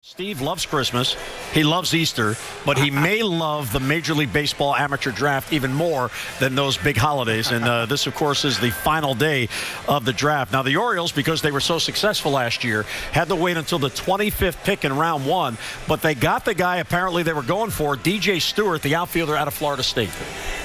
Steve loves Christmas, he loves Easter, but he may love the Major League Baseball amateur draft even more than those big holidays. And this, of course, is the final day of the draft. Now, the Orioles, because they were so successful last year, had to wait until the 25th pick in round one, but they got the guy apparently they were going for, DJ Stewart, the outfielder out of Florida State.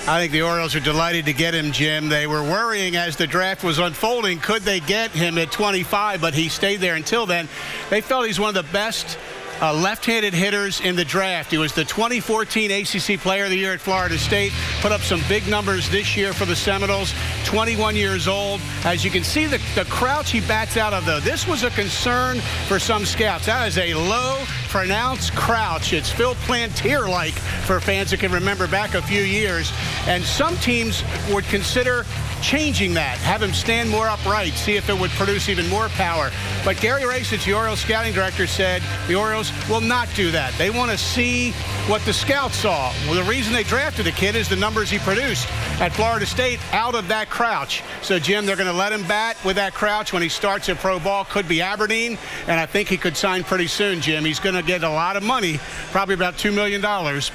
I think the Orioles are delighted to get him, Jim. They were worrying as the draft was unfolding, could they get him at 25, but he stayed there until then. They felt he's one of the best left-handed hitters in the draft. He was the 2014 ACC Player of the Year at Florida State, put up some big numbers this year for the Seminoles, 21 years old. As you can see, the crouch he bats out of, though, this was a concern for some scouts. That is a low, pronounced crouch. It's Phil Plantier-like for fans that can remember back a few years. And some teams would consider changing that, have him stand more upright, see if it would produce even more power. But Gary Racich, the Orioles scouting director, said the Orioles will not do that. They want to see what the scouts saw. Well, the reason they drafted the kid is the numbers he produced at Florida State out of that crouch. So, Jim, they're going to let him bat with that crouch when he starts at pro ball. Could be Aberdeen, and I think he could sign pretty soon, Jim. He's going to get a lot of money, probably about $2 million,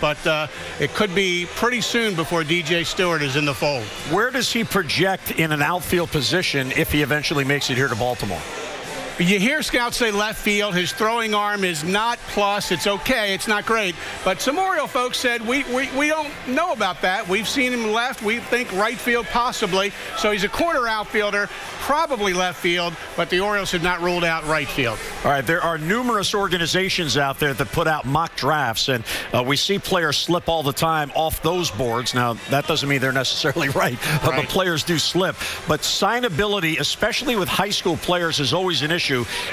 but it could be pretty soon before DJ Stewart is in the fold. Where does he project in an outfield position if he eventually makes it here to Baltimore? You hear scouts say left field. His throwing arm is not plus. It's okay. It's not great. But some Oriole folks said, we don't know about that. We've seen him left. We think right field possibly. So he's a corner outfielder, probably left field, but the Orioles have not ruled out right field. All right, there are numerous organizations out there that put out mock drafts, and we see players slip all the time off those boards. Now, that doesn't mean they're necessarily right, but the players do slip. But signability, especially with high school players, is always an issue.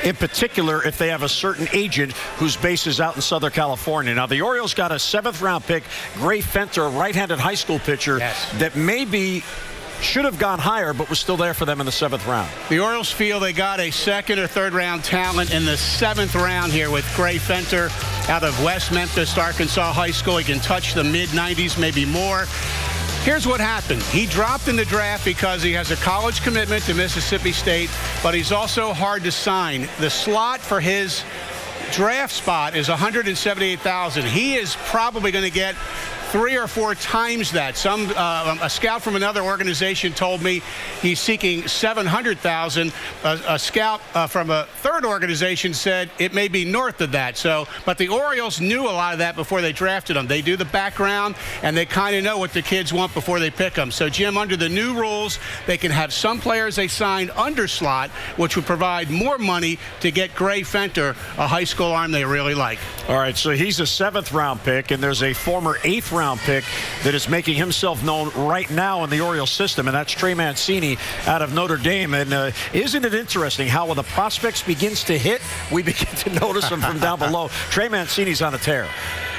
In particular, if they have a certain agent whose base is out in Southern California. Now, the Orioles got a 7th-round pick, Gray Fenter, a right-handed high school pitcher that maybe should have gone higher, but was still there for them in the 7th round. The Orioles feel they got a 2nd or 3rd round talent in the 7th round here with Gray Fenter out of West Memphis, Arkansas High School. He can touch the mid-90s, maybe more. Here's what happened. He dropped in the draft because he has a college commitment to Mississippi State, but he's also hard to sign. The slot for his draft spot is $178,000. He is probably going to get 3 or 4 times that. A scout from another organization told me he's seeking $700,000. A scout from a 3rd organization said it may be north of that. So, but the Orioles knew a lot of that before they drafted him. They do the background, and they kind of know what the kids want before they pick them. So, Jim, under the new rules, they can have some players they signed under slot, which would provide more money to get Gray Fenter, a high school arm they really like. All right, so he's a 7th-round pick, and there's a former 8th-round pick that is making himself known right now in the Orioles system, and that's Trey Mancini out of Notre Dame. And isn't it interesting how when the prospects begins to hit, we begin to notice them from down below? Trey Mancini's on a tear.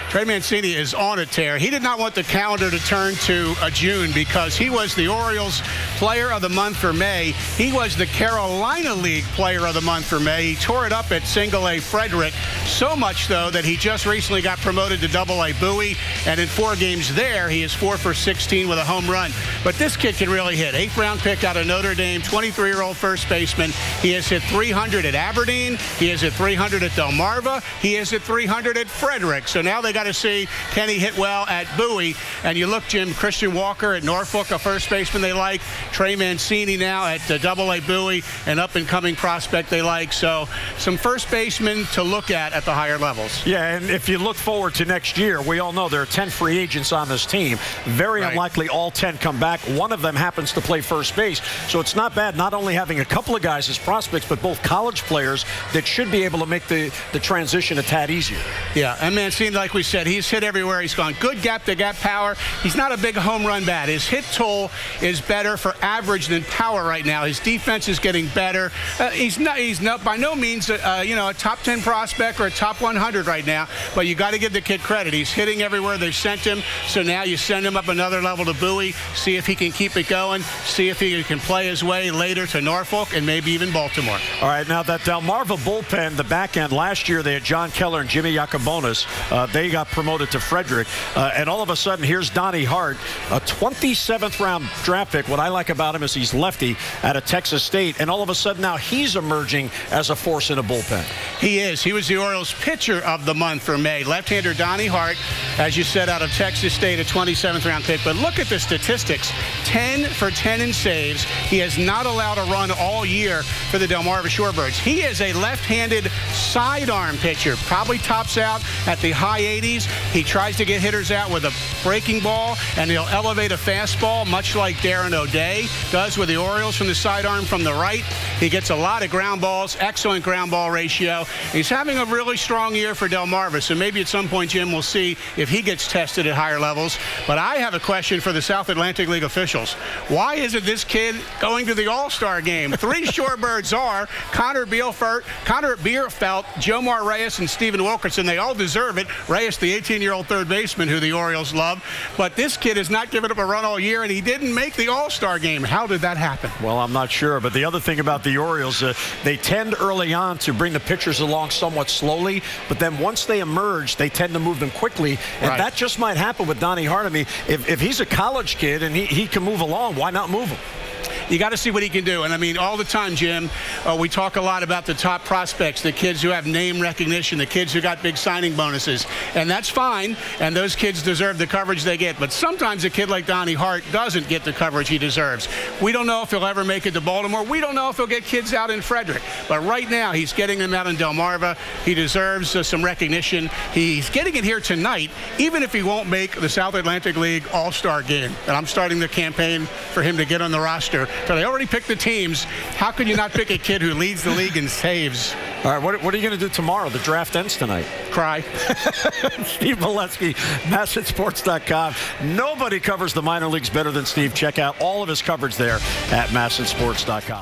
Trey Mancini is on a tear. He did not want the calendar to turn to June because he was the Orioles Player of the Month for May. He was the Carolina League Player of the Month for May. He tore it up at Single-A Frederick, so much, though, that he just recently got promoted to Double-A Bowie, and in 4 games there, he is 4 for 16 with a home run. But this kid can really hit. 8th-round pick out of Notre Dame, 23-year-old first baseman. He has hit 300 at Aberdeen. He has hit 300 at Delmarva. He has hit 300 at Frederick. So now they got to see, can he hit well at Bowie? And you look, Jim, Christian Walker at Norfolk, a first baseman they like. Trey Mancini now at Double-A Bowie, an up-and-coming prospect they like. So some first basemen to look at the higher levels. Yeah, and if you look forward to next year, we all know there are 10 free agents on this team. Very unlikely all 10 come back. One of them happens to play first base. So it's not bad not only having a couple of guys as prospects, but both college players that should be able to make the transition a tad easier. Yeah, and Mancini, like we said, he's hit everywhere he's gone. Good gap-to-gap power. He's not a big home run bat. His hit tool is better for average than power right now. His defense is getting better. He's not by no means a top 10 prospect or a top 100 right now, but you got to give the kid credit. He's hitting everywhere they sent him, so now you send him up another level to Bowie, see if he can keep it going, see if he can play his way later to Norfolk and maybe even Baltimore. All right, now that Delmarva bullpen, the back end, last year they had John Keller and Jimmy Yacobonis. They got got promoted to Frederick. And all of a sudden, here's Donnie Hart, a 27th round draft pick. What I like about him is he's lefty out of Texas State. And all of a sudden now he's emerging as a force in a bullpen. He is. He was the Orioles pitcher of the month for May. Left-hander Donnie Hart, as you said, out of Texas State, a 27th round pick. But look at the statistics. 10 for 10 in saves. He has not allowed a run all year for the Delmarva Shorebirds. He is a left-handed sidearm pitcher. Probably tops out at the high 80s. He tries to get hitters out with a breaking ball, and he'll elevate a fastball, much like Darren O'Day does with the Orioles from the sidearm from the right. He gets a lot of ground balls, excellent ground ball ratio. He's having a really strong year for Delmarva, so maybe at some point, Jim, we'll see if he gets tested at higher levels. But I have a question for the South Atlantic League officials. Why isn't this kid going to the All-Star game? 3 Shorebirds are Connor Bierfeld, Jomar Reyes, and Stephen Wilkerson. They all deserve it. Reyes, the 18-year-old third baseman who the Orioles love. But this kid has not given up a run all year, and he didn't make the All-Star game. How did that happen? Well, I'm not sure. But the other thing about the Orioles, they tend early on to bring the pitchers along somewhat slowly. But then once they emerge, they tend to move them quickly. And that just might happen with Donnie Hart. I mean, if he's a college kid and he can move along, why not move him? You got to see what he can do. And, I mean, all the time, Jim, we talk a lot about the top prospects, the kids who have name recognition, the kids who got big signing bonuses. And that's fine, and those kids deserve the coverage they get. But sometimes a kid like Donnie Hart doesn't get the coverage he deserves. We don't know if he'll ever make it to Baltimore. We don't know if he'll get kids out in Frederick. But right now, he's getting them out in Delmarva. He deserves some recognition. He's getting it here tonight, even if he won't make the South Atlantic League All-Star game. And I'm starting the campaign for him to get on the roster. So they already picked the teams. How can you not pick a kid who leads the league in saves? All right, what are you going to do tomorrow? The draft ends tonight. Cry. Steve Melewski, MASNsports.com. Nobody covers the minor leagues better than Steve. Check out all of his coverage there at MASNsports.com.